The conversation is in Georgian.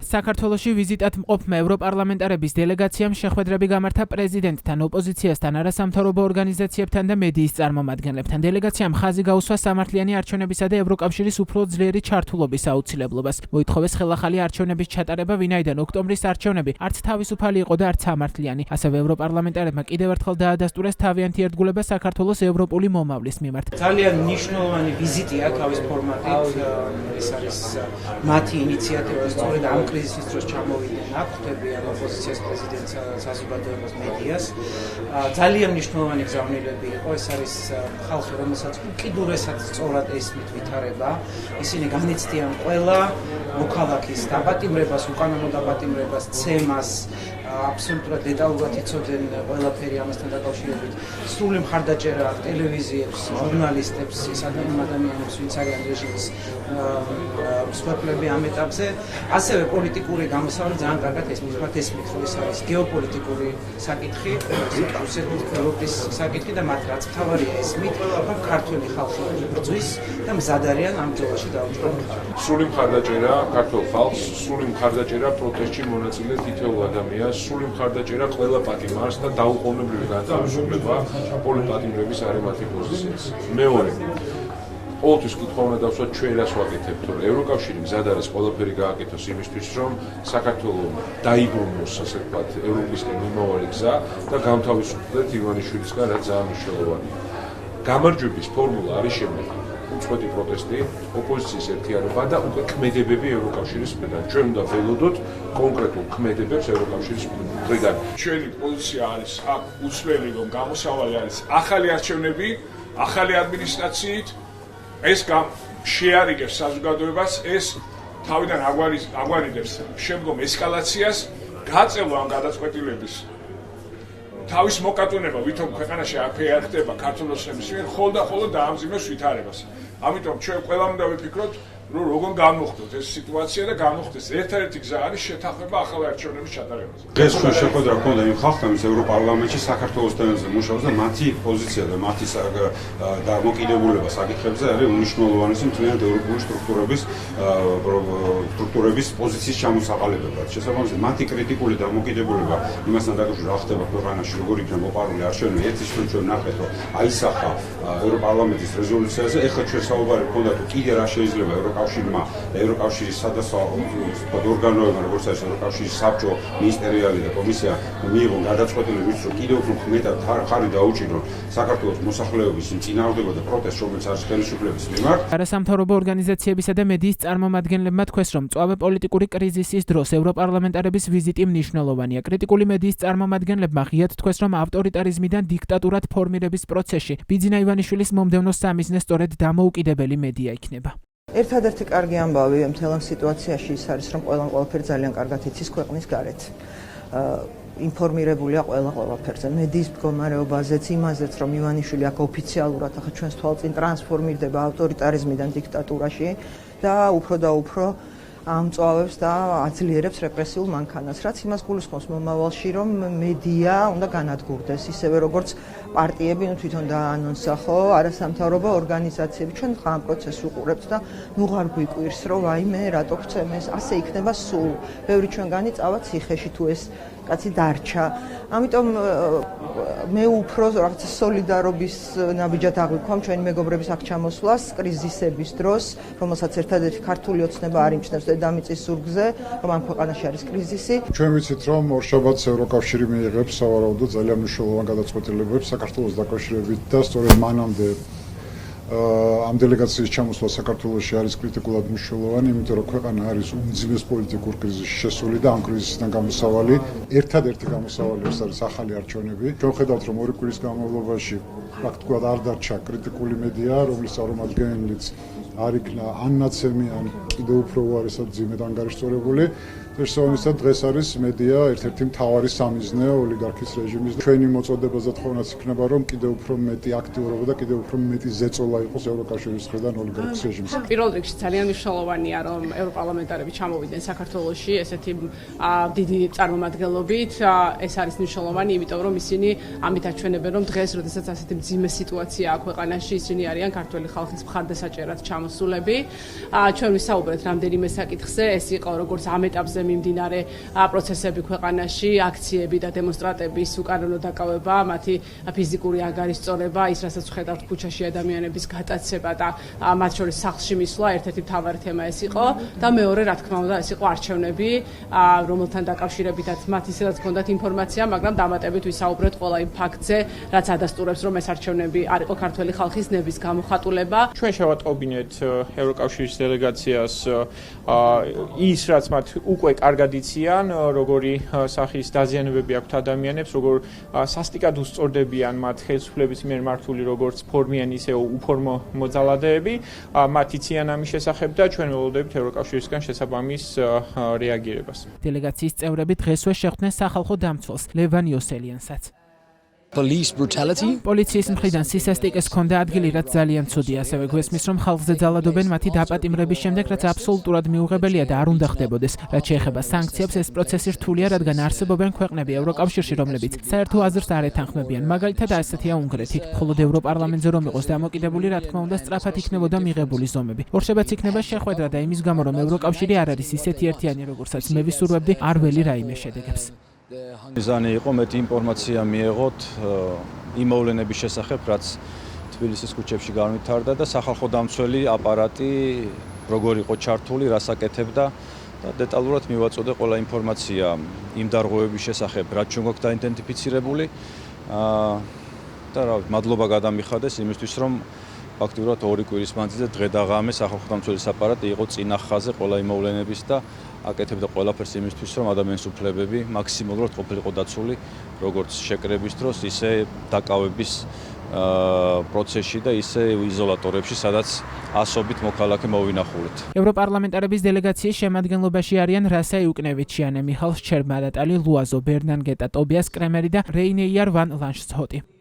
საქართველოში ვიზიტად მყოფმა ევროპარლამენტარების დელეგაციამ შეხვედრები გამართა პრეზიდენტთან, ოპოზიციასთან, არასამთავრობო ორგანიზაციებთან და მედიის წარმომადგენლებთან. დელეგაციამ ხაზი გაუსვა სამართლიანი არჩევნებისა და ევროკავშირის უფრო ძლიერი ჩართულობის აუცილებლობას. მოითხოვეს ხელახალი არჩევნების ჩატარება, ვინაიდან ოქტომბრის არჩევნები არც თავისუფალი იყო და არც სამართლიანი. ასევე ევროპარლამენტარებმა კიდევ ერთხელ დაადასტურეს თავიანთი ერთგულება საქართველოს ევროპული მომავლის მიმართ. ძალიან მნიშვნელოვანი ვიზიტია თავის ფორმატით. ეს არის მათი ინიციატივა, სწორედ ამ კრიზისის დროს ჩამოვიდნენ აქ, ხვდებიან ოპოზიციას, პრეზიდენტს, საზოგადოებას, მედიას. ძალიან მნიშვნელოვანი გზავნილები იყო. ეს არის ხალხი, რომელსაც უკიდურესად სწორად ესმით ვითარება. ისინი განიცდიან ყველა მოქალაქის დაპატიმრებას, უკანონო დაპატიმრებას, ცემას, აბსოლუტურად დეტალურად იცოდნენ ყველაფერი ამასთან დაკავშირებით. სრული მხარდაჭერა ტელევიზიებს, ჟურნალისტებს, ის ადამიანებს, ვინც არიან რეჟიმის მსხვერპლები ამ ეტაპზე. ასევე პოლიტიკური გამოსავალი ძალიან კარგად ესმის. მათ ესმის, რომ ეს არის გეოპოლიტიკური საკითხი, რუსეთის ევროპის საკითხი და მათ რაც თავარია ესმით, რომ ქართული ხალხი იბრძვის და მზად არიან ამ ბრძოლაში დაუჭრონ. სრული მხარდაჭერა ქართულ ხალხს, სრული მხარდაჭერა პროტესტში მონაწილე თითოეულ ადამიანს, სრული მხარდაჭერა ყველა პატიმარს და დაუყოვნებლივი განთავისუფლება პოლიტპატიმრების არემათი პოზიციას. მეორე, ყოველთვის კითხვა უნდა დავსვათ ჩვენ რას ვაკეთებთ, რომ ევროკავშირი მზად არის ყველაფერი გააკეთოს იმისთვის, რომ საქართველო დაიბრუნოს, ასე ვთქვათ, ევროპისკენ მიმავალი გზა და გამთავისუფლდეთ ივანიშვილისგან, რაც ძალიან მნიშვნელოვანია. გამარჯვების ფორმულა არის შემდეგი: უწყვეტი პროტესტი, ოპოზიციის ერთიანობა და უკვე ქმედებები ევროკავშირის მხრიდან. ჩვენ უნდა ველოდოთ კონკრეტულ ქმედებებს ევროკავშირის მხრიდან. ჩვენი პოზიცია არის აქ უცვლელი, რომ გამოსავალი არის ახალი არჩევნები, ახალი ადმინისტრაციით. ეს შეარიგებს საზოგადოებას, ეს თავიდან აგვარიდებს შემდგომ ესკალაციას, გაწევა ამ გადაწყვეტილების თავის მოკატუნება, ვითომ ქვეყანაში არაფერი არ ხდება ქართულ ოცნების მიერ, ხოლმე და ხოლმე დაამძიმებს ვითარებას. ამიტომ ჩვენ ყველამ უნდა ვიფიქროთ, რომ როგორ განვიხილოთ ეს სიტუაცია და განვიხილოთ ერთადერთი გზა არის შეთანხმება ახალი არჩევნების ჩატარებაზე. დღეს ჩვენ შეხვედრა ჰქონდა იმ ხალხთან, ვინც ევროპარლამენტში საქართველოს თემაზე მუშაობს და მათი პოზიცია და მათი დამოკიდებულება საკითხებზე არის უნიშნულოვანესი მთლიანად ევროპული სტრუქტურების პოზიციის ჩამოსაყალიბებლად. შესაბამისად, მათი კრიტიკული დამოკიდებულება იმასთან დაკავშირებით, რა ხდება ქვეყანაში, როგორ იქნება მოპარული არჩევნები, ერთის ჩვენ ნახეთ, რომ აისახა ევროპარლამენტის რეზოლუციაზე. ეხლა ჩვენ საუბარი ჰქონდა, თუ კიდე რა შეიძლება ევროკავშირმა და ევროკავშირის სადასახადო ორგანოებმა, როგორც არის ევროკავშირის საბჭო, მინისტერიალი და კომისია მიიღონ გადაწყვეტილების, რომ კიდევ უფრო მეტად ხარი დაუჭირონ საქართველოს მოსახლეობის წინააღმდეგობა და პროტესტს, რომელიც არის ხელისუფლების მიმართ. არასამთავრობო ორგანიზაციებისა და მედიის წარმომადგენლებმა თქვეს, რომ მწვავე პოლიტიკური კრიზისის დროს ევროპარლამენტარების ვიზიტი მნიშვნელოვანია. კრიტიკული მედიის წარმომადგენლებმა ღიად თქვეს, რომ ავტორიტარიზმიდან დიქტატურად ფორმირების პროცესში ბიძინა ივანიშვილის მომდევნო სამიზნე სწორედ დამოუკიდებელი მედია იქნება. ერთადერთი კარგი ამბავი მთელ ამ სიტუაციაში ის არის, რომ ყველაფერი ძალიან კარგად იცის ქვეყნის გარეთ. ინფორმირებულია ყველაფერზე, მედიის მდგომარეობაზეც, იმაზეც, რომ ივანიშვილი აქ ოფიციალურად ახლა ჩვენს თვალწინ ტრანსფორმირდება ავტორიტარიზმიდან დიქტატურაში და უფრო ამწვავებს და აძლიერებს რეპრესიულ მანქანას, რაც იმას გულისხმობს მომავალში, რომ მედია უნდა განადგურდეს, ისევე როგორც პარტიები თვითონ დაანონსა, ხო, არასამთავრობო ორგანიზაციები. ჩვენ ხან პროცესს ვუყურებთ და ნუღარ გვიკვირს, რომ ვაიმე, რატო ხცემეს, ასე იქნება სულ. ბევრი ჩვენგანი წავა ციხეში თუ ეს კაცი დარჩა. ამიტომ მე უფრო რაღაც სოლიდარობის ნაბიჯად აღვიქვამ ჩვენი მეგობრების აქ ჩამოსვლას კრიზისების დროს, რომელსაც ერთადერთი ქართული ოცნება არ იმჩნევს დედამიწის ზურგზე, რომ ამ ქვეყანაში არის კრიზისი. ჩვენ ვიცით, რომ ორშაბათს ევროკავშირი მიიღებს სავარაუდოდ ძალიან მნიშვნელოვან გადაწყვეტილებებს საქართველოს დაკავშირებით და სწორედ მანამდე ამ დელეგაციის ჩამოსვლა საქართველოში არის კრიტიკულად მნიშვნელოვანი, იმიტომ რომ ქვეყანა არის უმძიმეს პოლიტიკურ კრიზისში შესული და ამ კრიზისიდან გამოსავალი, ერთადერთი გამოსავალი არის ახალი არჩევნები. ჩვენ ხედავთ, რომ ორი კვირის განმავლობაში პრაქტიკულად არ დარჩა კრიტიკული მედია, რომლის წარმომადგენელიც არ იქნა ან ნაცემი, ან კიდევ უფრო უარესად ძიმედ ანგარიშწორებული. შესაბამისად, დღეს არის მედია ერთ-ერთი მთავარი სამიზნე ოლიგარქის რეჟიმის. ჩვენი მოწოდებაზე თხოვნაც იქნება, რომ კიდევ უფრო მეტი აქტიურობა და კიდევ უფრო მეტი ზეწოლა იყოს ევროკავშირის მხრიდან ოლიგარქის რეჟიმს. პირველ რიგში ძალიან მნიშვნელოვანია, რომ ევროპარლამენტარები ჩამოვიდნენ საქართველოში ესეთი დიდი წარმომადგენლობით. ეს არის მნიშვნელოვანი, იმიტომ რომ ისინი ამით აჩვენებენ, რომ დღეს, როდესაც ასეთი მძიმე სიტუაცია აქვს ქვეყანაში, ისინი არიან ქართული ხალხის მხარდასაჭერად გამოსულები. ჩვენ ვისაუბრეთ რამდენიმე საკითხზე, ეს იყო როგორც ამ ეტაპზე მიმდინარე პროცესები ქვეყანაში, აქციები და დემონსტრატების უკანონო დაკავება, მათი ფიზიკური აღარისწორება, ის რასაც ვხედავთ ქუჩაში ადამიანების გატაცება და მათ შორის სახლში მისვლა, ერთ-ერთი მთავარი თემა ეს იყო და მეორე, რა თქმა უნდა, ეს იყო არჩევნები, რომელთან დაკავშირებითაც მათ ისედაც ჰქონდათ ინფორმაცია, მაგრამ დამატებით ვისაუბრეთ ყველა იმ ფაქტზე, რაც ადასტურებს, რომ ეს არჩევნები არ იყო ქართველი ხალხის ნების გამოხატულება. ჩვენ შევატყობინეთ ევროკავშირის დელეგაციას ის, რაც მათ უკვე კარგად იციან, როგორი სახის დაზიანებები აქვთ ადამიანებს, როგორ სასტიკად უსწორდებიან მათ ხელისუფლების მიერ მართული როგორც ფორმიანი, ისე უფორმო მოძალადეები, მათ იციან ამის შესახებ და ჩვენ ველოდებით ევროკავშირისგან შესაბამის რეაგირებას. დელეგაციის წევრები დღესვე შეხვდნენ სახალხო დამცველს ლევან იოსელიანსაც. პოლიციის მხრიდან სისასტიკეს ჰქონდა ადგილი, რაც ძალიან ცუდია, ასევე გვესმის, რომ ხალხზე ძალადობენ მათი დაპატიმრების შემდეგ, რაც აბსოლუტურად მიუღებელია და არ უნდა ხდებოდეს. რაც შეეხება სანქციებს, ეს პროცესი რთულია, რადგან არსებობენ ქვეყნები ევროკავშირში, რომლებიც საერთო აზრს არ ეთანხმებიან, მაგალითად ასეთია უნგრეთი. მხოლოდ ევროპარლამენტზე რომ იყოს დამოკიდებული, რა თქმა უნდა, სწრაფად იქნებოდა მიღებული ზომები. ორშაბაც იქნება შეხვედრა და იმის გამო, რომ ევროკავშირი არ არის ისეთი ერთიანი, როგორცაც მე ვისურვებდი, არ ველი რაიმე შედეგებს. მიზანი იყო მეტი ინფორმაცია მიეღოთ იმ მოვლენების შესახებ, რაც თბილისის ქუჩებში განვითარდა და სახალხო დამცველი აპარატი როგორ იყო ჩართული, რას აკეთებდა და დეტალურად მივაწოდე ყველა ინფორმაცია იმ დარღვევების შესახებ, რაც ჩვენ გვაქვს დაიდენტიფიცირებული და რა ვიცი, მადლობა გადამიხადეს იმისთვის, რომ ფაქტიურად 2 კვირის მანძილზე დღე და ღამე სახალხო დამცველის აპარატი იყო წინა ხაზზე ყველა იმ მოვლენების და აკეთებდა ყველაფერს იმისთვის, რომ ადამიანის უფლებები მაქსიმალურად ყოფილიყო დაცული, როგორც შეკრების დროს, ისე დაკავების პროცესში და ისე იზოლატორებში, სადაც ასობით მოქალაქე მოვინახულეთ. ევროპარლამენტარების დელეგაციის შემადგენლობაში არიან რასა იუკნევიჩიანი, მიხალ შჩერბატალი, ლუაზო ბერნანგეტა, ტობიას კრემერი და რეინეიარ ვან ლანშცოტი.